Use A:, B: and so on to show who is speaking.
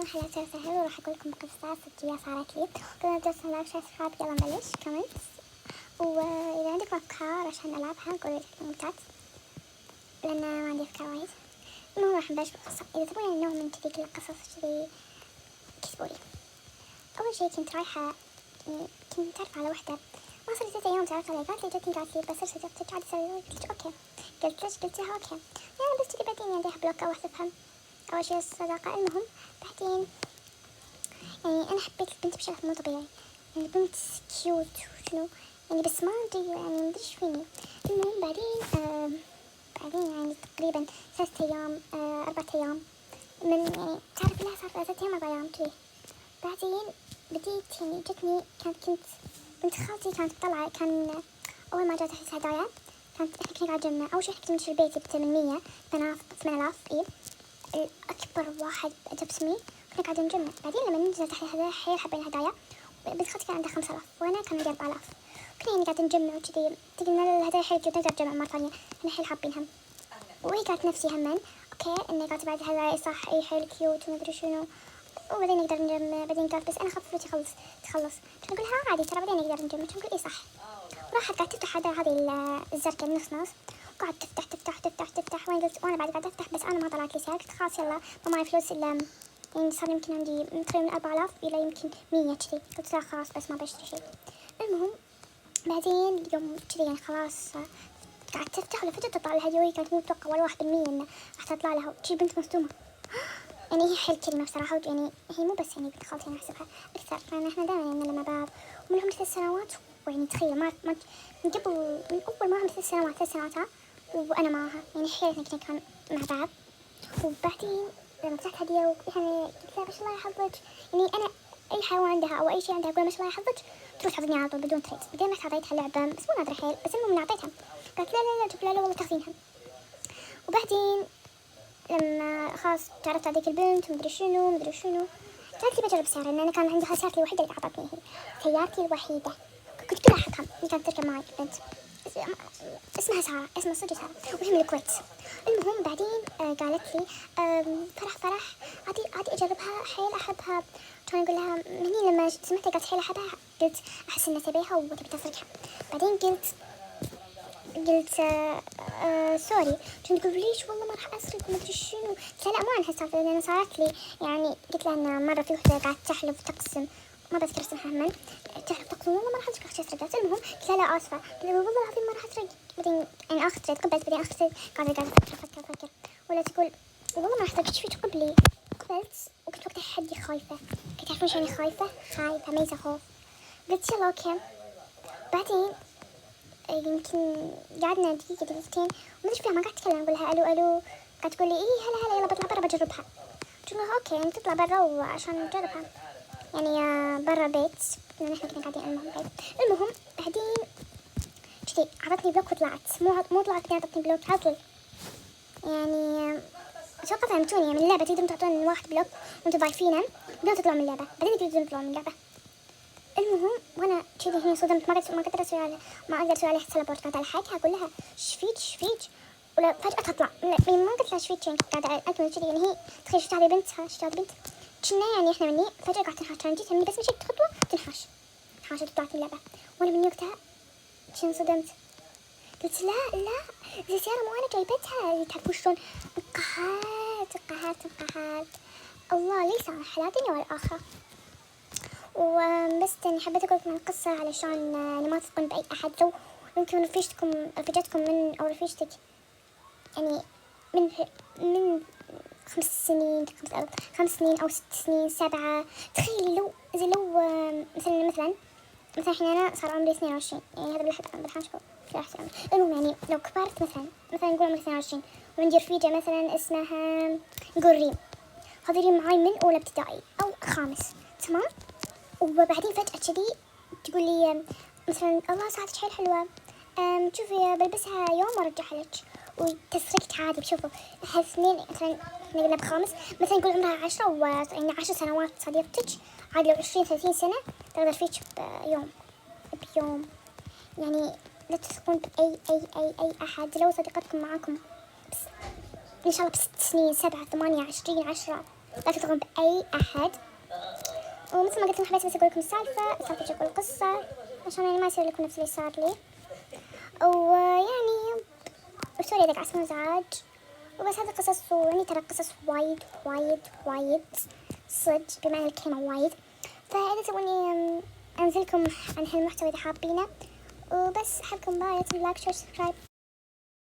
A: هلا وسهلا، وراح أقول لكم قصة صجية صارت لي. كنا جالسين نلعب شوية سكراب. يلا نبلش كومنتس، وإذا عندكم أفكار عشان ألعبها قولوا لي في الكومنتات لأن ما عندي أفكار وايد. المهم راح نبلش بالقصة. إذا تبون يعني نوع من كذي القصص كذي كتبوا لي. أول شي كنت رايحة، كنت متعرفة على وحدة ما صار لي 3 أيام تعرفت عليها. قالت لي بس صديقتك عادي سوي. قلت أوكي. قلت ليش؟ قلت لها أوكي يعني بس كذي بعدين عندي بلوك أو أحذفها. أول شي الصداقة. المهم بعدين يعني أنا حبيت البنت بشكل مو طبيعي، يعني بنت كيوت وشنو يعني، بس ما أدري يعني ما أدري إيش فيني. المهم بعدين يعني تقريبا 3 أيام 4 أيام من يعني تعرف لها صار 3 أيام 4 أيام كذي. بعدين بديت يعني جتني كنت بنت خالتي كانت طلعة. كان أول ما جات أحس هدايا كانت إحنا كنا قاعد نجمع. أول شي إحنا كنا نشتري بيتي ب800 8000 إيه الأكبر واحد ب900 كنا قاعدين نجمع. بعدين لما نزلت تحت الهدايا حيل حبينا هدايا. بنت خالتي كان عندها 5000 وأنا كان عندي 4000. كنا يعني قاعدين نجمع وكذي. تقولنا الهدايا حيل جدا، نقدر نجمع مرة ثانية، إحنا حيل حابينها. وهي قالت نفسي همن أوكي إني قالت بعد هدايا صح إيه حيل كيوت ومدري شنو، وبعدين نقدر نجمع. بعدين قالت بس أنا خاف فلوسي تخلص. كنت أقول لها عادي ترى بعدين نقدر نجمع. كنت أقول إيه صح. راحت قاعدة تفتح هذه الزركة النص وقعدت تفتح وأنا بعد قاعدة أفتح، بس أنا ما طلعت لي سعر. قلت خلاص يلا ما معي فلوس إلا يعني صار يمكن عندي تقريبا 4000 إلى يمكن 100 كذي. قلت لا خلاص بس ما بشتري شيء. المهم بعدين يوم كذي يعني خلاص قاعدة تفتح ولا فجأة تطلع لها هدية. كانت مو متوقعة ولا 1% إنه راح تطلع لها شي. بنت مصدومة يعني. هي حيل كلمة بصراحة، يعني هي مو بس يعني بنت خالتي أنا أحسبها أكثر، لأن إحنا دائما يعني مع بعض ومن هم 3 سنوات. ويعني تخيل ما من قبل من أول ما هم 3 سنوات وأنا معها يعني حيل كنا مع بعض. وبعدين لما فتحت هدية يعني قلت لها ما شاء الله يحفظك. يعني أنا أي حيوان عندها أو أي شيء عندها أقول ما شاء الله يحفظك تروح تحفظني على طول بدون تريد. بعدين رحت أعطيتها لعبة بس مو نادرة حيل، بس المهم أعطيتها. قالت لا جب لا والله تاخذينها. وبعدين لما خلاص تعرفت على ذيك البنت ومدري شنو قالت لي بجرب سيارة، لأن أنا كان عندها سيارتي الوحيدة اللي أعطتني، هي سيارتي الوحيدة كنت كلها أحبها. اللي كانت تركب معي بنت اسمها سارة، اسمها صدق سارة، وهي من الكويت. المهم بعدين قالت لي فرح عادي أجربها حيل أحبها. كان أقول لها مني لما سمعتها قالت حيل أحبها قلت أحس إنها تبيها وتبي تسرقها. بعدين قلت سوري. كنت تقول ليش والله ما راح أسرق وما أدري شنو. قلت لا مو عن هالسالفة لأن صارت لي يعني. قلت لها إن مرة في وحدة قاعدة تحلف تقسم، ما بذكر اسمها من، تحلف تقسم والله ما راح أسرق. المهم قلت لها لا آسفة. قلت لها والله العظيم ما راح أسرق. بعدين يعني آخر تريد قبلت. بعدين آخر تريد قاعدة أفكر ولا تقول والله ما راح أسرق. إيش فيك قبلي؟ قبلت وكنت وقتها حدي خايفة. كنت تعرفون شو يعني خايفة ميزة خوف. قلت يلا أوكي. بعدين يمكن قعدنا دقيقتين وما أدري فيها ما قاعد أتكلم. أقول لها ألو قاعد تقول لي إيه هلا يلا بطلع برا بجربها. قلت لها أوكي يعني تطلع برا عشان نجربها يعني برا البيت لأن إحنا كنا قاعدين. المهم بعدين كذي عطتني بلوك وطلعت. مو طلعت عطتني بلوك على طول يعني. أتوقع فهمتوني من اللعبة تقدرون تعطون واحد بلوك وأنتوا ضايفينه بدون تطلعوا من اللعبة. بعدين تقدرون تطلعوا من اللعبة. المهم وانا كذي هنا صدمت ما اقدر اسوي عليها تلبورت. على حاجه اقول لها ايش فيك ولا فجاه تطلع. ما قلت لها ايش فيك يعني قاعده اكمل كذي يعني. هي تخيل شفت هذه بنت كنا يعني احنا مني فجاه قاعده تنحاش. كان جيت مني بس مشيت خطوه تنحاش طلعت اللعبه. وانا من وقتها انصدمت. قلت لا زي سيارة مو انا جايبتها. تعرفوا شلون انقهرت. الله ليس على حياة الدنيا والآخرة. وبس يعني حبيت أقول لكم القصة علشان يعني ما تثقون بأي أحد. لو يمكن رفيجتكم من أو رفيجتك يعني من 5 سنين أو 6 سنين 7. تخيلي لو مثلا الحين أنا صار عمري 22 يعني هذا بالحين شوف في راح عمري. المهم يعني لو كبرت مثلا نقول عمري 22 وعندي رفيجة مثلا اسمها نقول ريم. هذه ريم معاي من أولى ابتدائي أو خامس تمام. وبعدين فجأة كذي تقول لي مثلا الله ساعتك حيل حلوة شوفي بلبسها يوم وارجعها لك. وتسرقت عادي. بشوفوا هالسنين مثلا نقلنا بخامس مثلا نقول عمرها 10 يعني 10 سنوات صديقتك عادي. لو 20-30 سنة تقدر فيك بيوم يعني. لا تثقون بأي أحد. لو صديقتكم معاكم بس إن شاء الله ب6 سنين 7 8 20 10 لا تضغطون بأي أحد. ومثل ما قلت لكم حبيت بس أقول لكم سالفة شكل القصة عشان يعني ما يصير لكم نفس اللي صار لي. ويعني وسوري إذا قعدت مزعج. وبس هذه قصص، ويعني ترى قصص وايد وايد وايد صدق بمعنى الكلمة وايد. فإذا تبوني أنزلكم عن هالمحتوى إذا حابينه. وبس أحبكم باي، لا تنسوا لايك شير سبسكرايب.